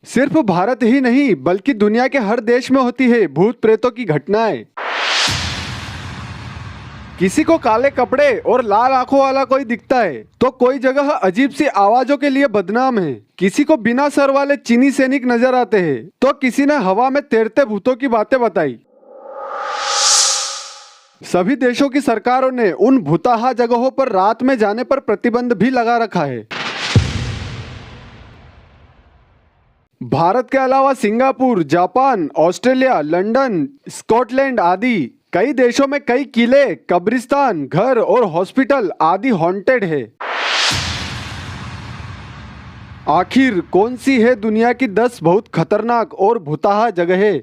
सिर्फ भारत ही नहीं बल्कि दुनिया के हर देश में होती है भूत प्रेतों की घटनाएं। किसी को काले कपड़े और लाल आंखों वाला कोई दिखता है तो कोई जगह अजीब सी आवाजों के लिए बदनाम है। किसी को बिना सर वाले चीनी सैनिक नजर आते हैं तो किसी ने हवा में तैरते भूतों की बातें बताई। सभी देशों की सरकारों ने उन भूताहा जगहों पर रात में जाने पर प्रतिबंध भी लगा रखा है। भारत के अलावा Singapore, Japan, Australia, London, Scotland आदि कई देशों में कई किले, कब्रिस्तान, घर और हॉस्पिटल आदि हॉन्टेड है। आखिर कौन सी है दुनिया की 10 बहुत खतरनाक और भूताहा जगहें?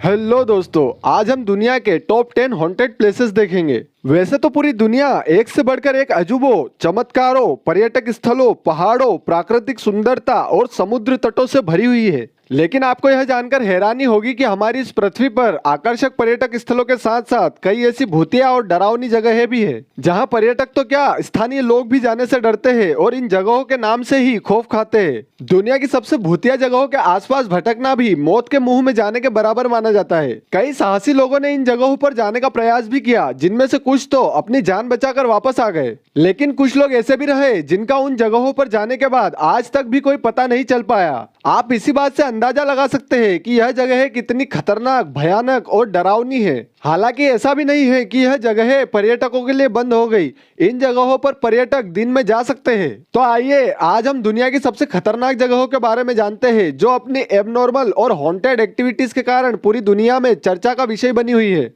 हेलो दोस्तों, आज हम दुनिया के टॉप 10 हॉन्टेड प्लेसेस देखेंगे। वैसे तो पूरी दुनिया एक से बढ़कर एक अजूबों, चमत्कारों, पर्यटक स्थलों, पहाड़ों, प्राकृतिक सुंदरता और समुद्र तटों से भरी हुई है, लेकिन आपको यह जानकर हैरानी होगी कि हमारी इस पृथ्वी पर आकर्षक पर्यटक स्थलों के साथ साथ कई ऐसी भूतिया और डरावनी जगहें भी है जहां पर्यटक तो क्या स्थानीय लोग भी जाने से डरते हैं और इन जगहों के नाम से ही खौफ खाते हैं। दुनिया की सबसे भूतिया जगहों के आसपास भटकना भी मौत के मुंह में जाने के बराबर माना जाता है। कई साहसी लोगों ने इन जगहों पर जाने का प्रयास भी किया, जिनमें से कुछ तो अपनी जान बचाकर वापस आ गए, लेकिन कुछ लोग ऐसे भी रहे जिनका उन जगहों पर जाने के बाद आज तक भी कोई पता नहीं चल पाया। आप इसी बात से अंदाजा लगा सकते हैं कि यह जगह कितनी खतरनाक, भयानक और डरावनी है। हालांकि ऐसा भी नहीं है कि यह जगह पर्यटकों के लिए बंद हो गई। इन जगहों पर पर्यटक दिन में जा सकते हैं। तो आइए आज हम दुनिया की सबसे खतरनाक जगहों के बारे में जानते हैं जो अपनी एबनॉर्मल और हॉन्टेड एक्टिविटीज के कारण पूरी दुनिया में चर्चा का विषय बनी हुई है।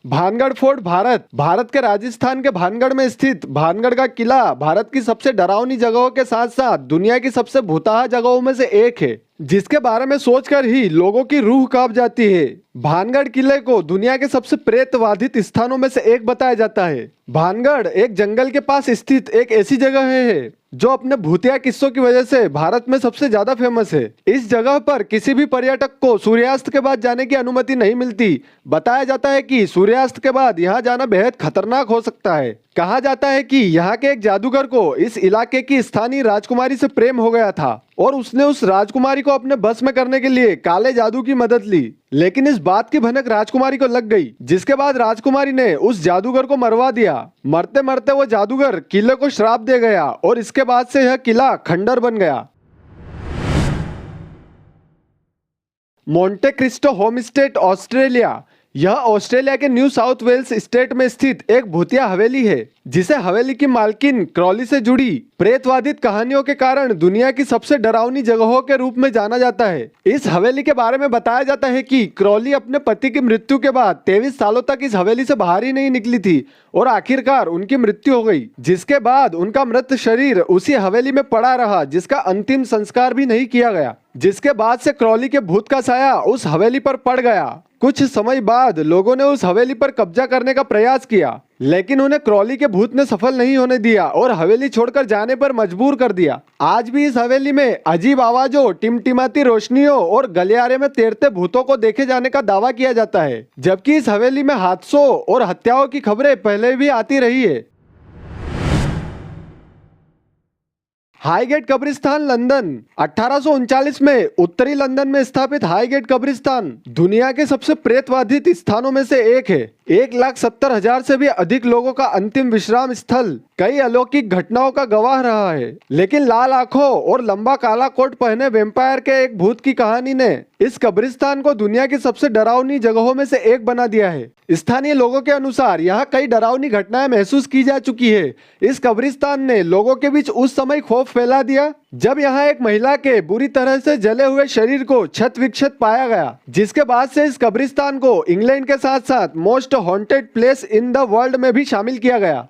भानगढ़ फोर्ट भारत के राजस्थान के भानगढ़ में स्थित भानगढ़ का किला भारत की सबसे डरावनी जगहों के साथ साथ दुनिया की सबसे भूताहा जगहों में से एक है, जिसके बारे में सोचकर ही लोगों की रूह कांप जाती है। भानगढ़ किले को दुनिया के सबसे प्रेतवाधित स्थानों में से एक बताया जाता है। भानगढ़ एक जंगल के पास स्थित एक ऐसी जगह है जो अपने भूतिया किस्सों की वजह से भारत में सबसे ज्यादा फेमस है। इस जगह पर किसी भी पर्यटक को सूर्यास्त के बाद जाने की अनुमति नहीं मिलती। बताया जाता है कि सूर्यास्त के बाद यहाँ जाना बेहद खतरनाक हो सकता है। कहा जाता है कि यहाँ के एक जादूगर को इस इलाके की स्थानीय राजकुमारी से प्रेम हो गया था और उसने उस राजकुमारी को अपने बस में करने के लिए काले जादू की मदद ली, लेकिन इस बात की भनक राजकुमारी को लग गई, जिसके बाद राजकुमारी ने उस जादूगर को मरवा दिया। मरते मरते वो जादूगर किले को श्राप दे गया और इसके बाद से यह किला खंडर बन गया। Monte Cristo homestead, Australia. यह ऑस्ट्रेलिया के न्यू साउथ वेल्स स्टेट में स्थित एक भूतिया हवेली है, जिसे हवेली की मालकिन क्रॉली से जुड़ी प्रेतवादित कहानियों के कारण दुनिया की सबसे डरावनी जगहों के रूप में जाना जाता है। इस हवेली के बारे में बताया जाता है कि क्रॉली अपने पति की मृत्यु के बाद 23 सालों तक इस हवेली से बाहर ही नहीं निकली थी और आखिरकार उनकी मृत्यु हो गई, जिसके बाद उनका मृत शरीर उसी हवेली में पड़ा रहा, जिसका अंतिम संस्कार भी नहीं किया गया। जिसके बाद से क्रॉली के भूत का साया उस हवेली पर पड़ गया। कुछ समय बाद लोगों ने उस हवेली पर कब्जा करने का प्रयास किया, लेकिन उन्हें क्रॉली के भूत ने सफल नहीं होने दिया और हवेली छोड़कर जाने पर मजबूर कर दिया। आज भी इस हवेली में अजीब आवाजों, टिमटिमाती रोशनियों और गलियारे में तैरते भूतों को देखे जाने का दावा किया जाता है, जबकि इस हवेली में हादसों और हत्याओं की खबरें पहले भी आती रही है। हाईगेट कब्रिस्तान, लंदन। 1839 में उत्तरी लंदन में स्थापित हाईगेट कब्रिस्तान दुनिया के सबसे प्रेतवाधित स्थानों में से एक है। 1,70,000 से भी अधिक लोगों का अंतिम विश्राम स्थल कई अलौकिक घटनाओं का गवाह रहा है, लेकिन लाल आंखों और लंबा काला कोट पहने वेम्पायर के एक भूत की कहानी ने इस कब्रिस्तान को दुनिया की सबसे डरावनी जगहों में से एक बना दिया है। स्थानीय लोगों के अनुसार यहाँ कई डरावनी घटनाएं महसूस की जा चुकी है। इस कब्रिस्तान ने लोगों के बीच उस समय खौफ फैला दिया जब यहाँ एक महिला के बुरी तरह से जले हुए शरीर को क्षत विक्षत पाया गया, जिसके बाद से इस कब्रिस्तान को इंग्लैंड के साथ साथ most haunted place in the world में भी शामिल किया गया।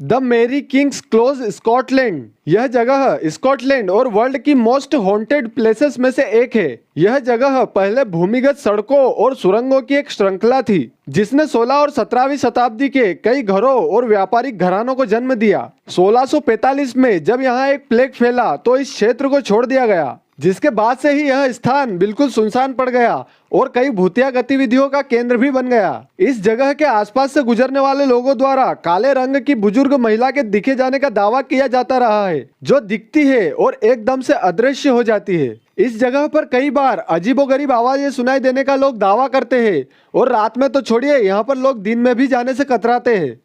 द मेरी किंग्स क्लोज, स्कॉटलैंड। यह जगह स्कॉटलैंड और वर्ल्ड की मोस्ट हॉन्टेड प्लेसेस में से एक है। यह जगह पहले भूमिगत सड़कों और सुरंगों की एक श्रृंखला थी, जिसने 16 और 17वीं शताब्दी के कई घरों और व्यापारिक घरानों को जन्म दिया। 1645 में जब यहाँ एक प्लेग फैला तो इस क्षेत्र को छोड़ दिया गया। जिसके बाद से ही यह स्थान बिल्कुल सुनसान पड़ गया और कई भूतिया गतिविधियों का केंद्र भी बन गया। इस जगह के आसपास से गुजरने वाले लोगों द्वारा काले रंग की बुजुर्ग महिला के दिखे जाने का दावा किया जाता रहा है, जो दिखती है और एकदम से अदृश्य हो जाती है। इस जगह पर कई बार अजीबोगरीब आवाजें सुनाई देने का लोग दावा करते हैं और रात में तो छोड़िए, यहाँ पर लोग दिन में भी जाने से कतराते हैं।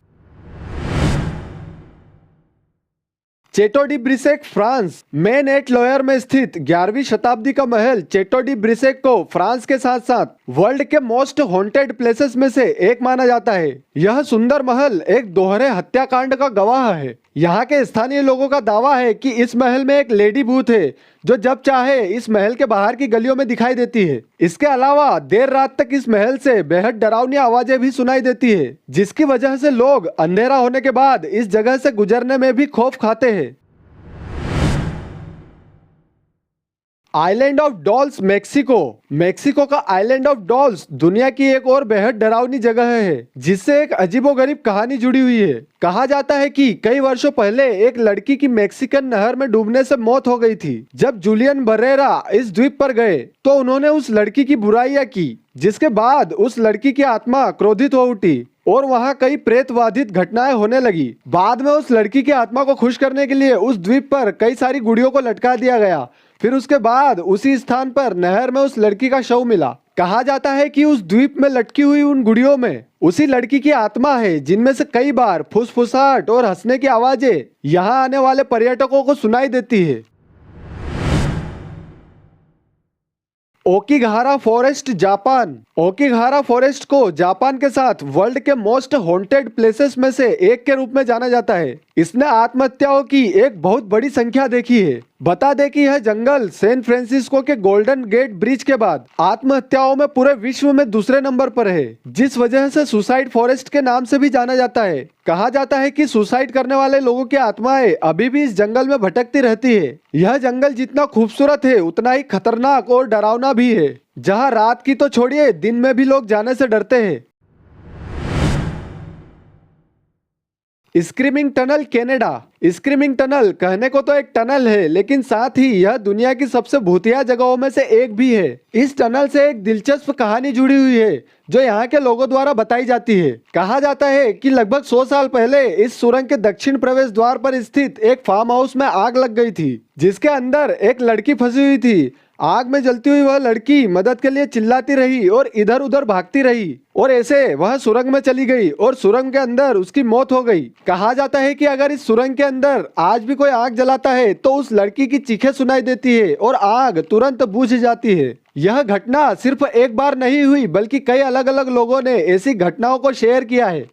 Chateau de Brissac France Maine et Loire में स्थित 11वीं शताब्दी का महल चेटो डी ब्रिसेक को फ्रांस के साथ साथ वर्ल्ड के मोस्ट हॉन्टेड प्लेसेस में से एक माना जाता है। यह सुंदर महल एक दोहरे हत्याकांड का गवाह है। यहाँ के स्थानीय लोगों का दावा है कि इस महल में एक लेडी भूत है जो जब चाहे इस महल के बाहर की गलियों में दिखाई देती है। इसके अलावा देर रात तक इस महल से बेहद डरावनी आवाजें भी सुनाई देती है, जिसकी वजह से लोग अंधेरा होने के बाद इस जगह से गुजरने में भी खौफ खाते हैं। Island of dolls Mexico. Mexico का आइलैंड ऑफ डॉल्स दुनिया की एक और बेहद डरावनी जगह है, जिससे एक अजीबोगरीब कहानी जुड़ी हुई है। कहा जाता है कि कई वर्षों पहले एक लड़की की मेक्सिकन नहर में डूबने से मौत हो गई थी। जब जूलियन बरेरा इस द्वीप पर गए तो उन्होंने उस लड़की की बुराइयां की, जिसके बाद उस लड़की की आत्मा क्रोधित हो उठी और वहां कई प्रेतवाधित घटनाएं होने लगी। बाद में उस लड़की की आत्मा को खुश करने के लिए उस द्वीप पर कई सारी गुड़ियों को लटका दिया गया। फिर उसके बाद उसी स्थान पर नहर में उस लड़की का शव मिला। कहा जाता है कि उस द्वीप में लटकी हुई उन गुड़ियों में उसी लड़की की आत्मा है, जिनमें से कई बार फुसफुसाहट और हंसने की आवाजें यहाँ आने वाले पर्यटकों को सुनाई देती है। Aokigahara forest Japan. Aokigahara forest को जापान के साथ वर्ल्ड के मोस्ट हॉन्टेड प्लेसेस में से एक के रूप में जाना जाता है। इसने आत्महत्याओं की एक बहुत बड़ी संख्या देखी है। बता दें कि यह जंगल सैन फ्रांसिस्को के गोल्डन गेट ब्रिज के बाद आत्महत्याओं में पूरे विश्व में दूसरे नंबर पर है, जिस वजह से सुसाइड फॉरेस्ट के नाम से भी जाना जाता है। कहा जाता है कि सुसाइड करने वाले लोगों की आत्माएं अभी भी इस जंगल में भटकती रहती है। यह जंगल जितना खूबसूरत है उतना ही खतरनाक और डरावना भी है, जहां रात की तो छोड़िए दिन में भी लोग जाने से डरते हैं। Screaming tunnel Canada. Screaming tunnel कहने को तो एक टनल है, लेकिन साथ ही यह दुनिया की सबसे भूतिया जगहों में से एक भी है। इस टनल से एक दिलचस्प कहानी जुड़ी हुई है जो यहाँ के लोगों द्वारा बताई जाती है। कहा जाता है कि लगभग 100 साल पहले इस सुरंग के दक्षिण प्रवेश द्वार पर स्थित एक फार्म हाउस में आग लग गई थी, जिसके अंदर एक लड़की फंसी हुई थी। आग में जलती हुई वह लड़की मदद के लिए चिल्लाती रही और इधर उधर भागती रही और ऐसे वह सुरंग में चली गई और सुरंग के अंदर उसकी मौत हो गई। कहा जाता है कि अगर इस सुरंग के अंदर आज भी कोई आग जलाता है तो उस लड़की की चीखें सुनाई देती है और आग तुरंत बुझ जाती है। यह घटना सिर्फ एक बार नहीं हुई, बल्कि कई अलग अलग लोगों ने ऐसी घटनाओं को शेयर किया है।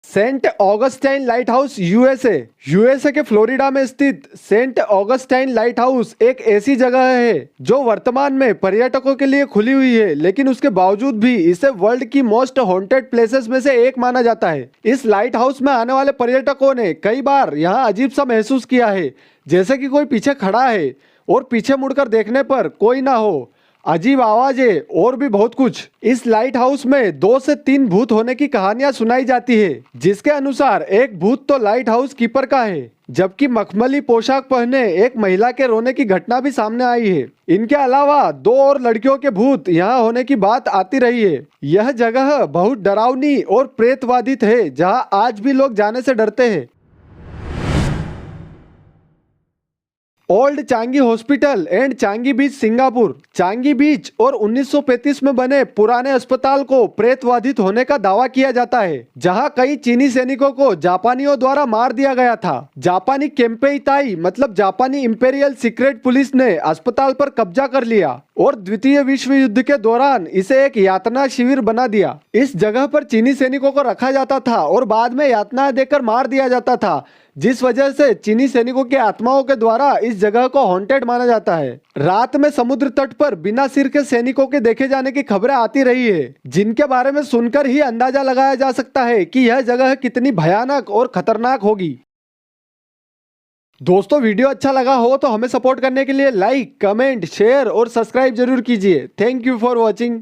Saint Augustine lighthouse USA के फ्लोरिडा में स्थित सेंट ऑगस्टाइन लाइट हाउस एक ऐसी जगह है जो वर्तमान में पर्यटकों के लिए खुली हुई है, लेकिन उसके बावजूद भी इसे वर्ल्ड की मोस्ट हॉन्टेड प्लेसेस में से एक माना जाता है। इस लाइट हाउस में आने वाले पर्यटकों ने कई बार यहाँ अजीब सा महसूस किया है, जैसे कि कोई पीछे खड़ा है और पीछे मुड़कर देखने पर कोई ना हो, अजीब आवाजें और भी बहुत कुछ। इस लाइट हाउस में 2 से 3 भूत होने की कहानियां सुनाई जाती है, जिसके अनुसार एक भूत तो लाइट हाउस कीपर का है, जबकि मखमली पोशाक पहने एक महिला के रोने की घटना भी सामने आई है। इनके अलावा 2 और लड़कियों के भूत यहाँ होने की बात आती रही है। यह जगह बहुत डरावनी और प्रेतवादित है, जहाँ आज भी लोग जाने से डरते हैं। Old Changi hospital and Changi beach Singapore. Changi beach और 1935 में बने पुराने अस्पताल को प्रेतवाधित होने का दावा किया जाता है, जहां कई चीनी सैनिकों को जापानियों द्वारा मार दिया गया था। जापानी केम्पेइताई मतलब जापानी इंपेरियल सीक्रेट पुलिस ने अस्पताल पर कब्जा कर लिया और द्वितीय विश्व युद्ध के दौरान इसे एक यातना शिविर बना दिया। इस जगह पर चीनी सैनिकों को रखा जाता था और बाद में यातनाएं देकर मार दिया जाता था, जिस वजह से चीनी सैनिकों की आत्माओं के द्वारा इस जगह को हॉन्टेड माना जाता है। रात में समुद्र तट पर बिना सिर के सैनिकों के देखे जाने की खबरें आती रही है, जिनके बारे में सुनकर ही अंदाजा लगाया जा सकता है कि यह जगह कितनी भयानक और खतरनाक होगी। दोस्तों, वीडियो अच्छा लगा हो तो हमें सपोर्ट करने के लिए लाइक, कमेंट, शेयर और सब्सक्राइब जरूर कीजिए। Thank you for watching.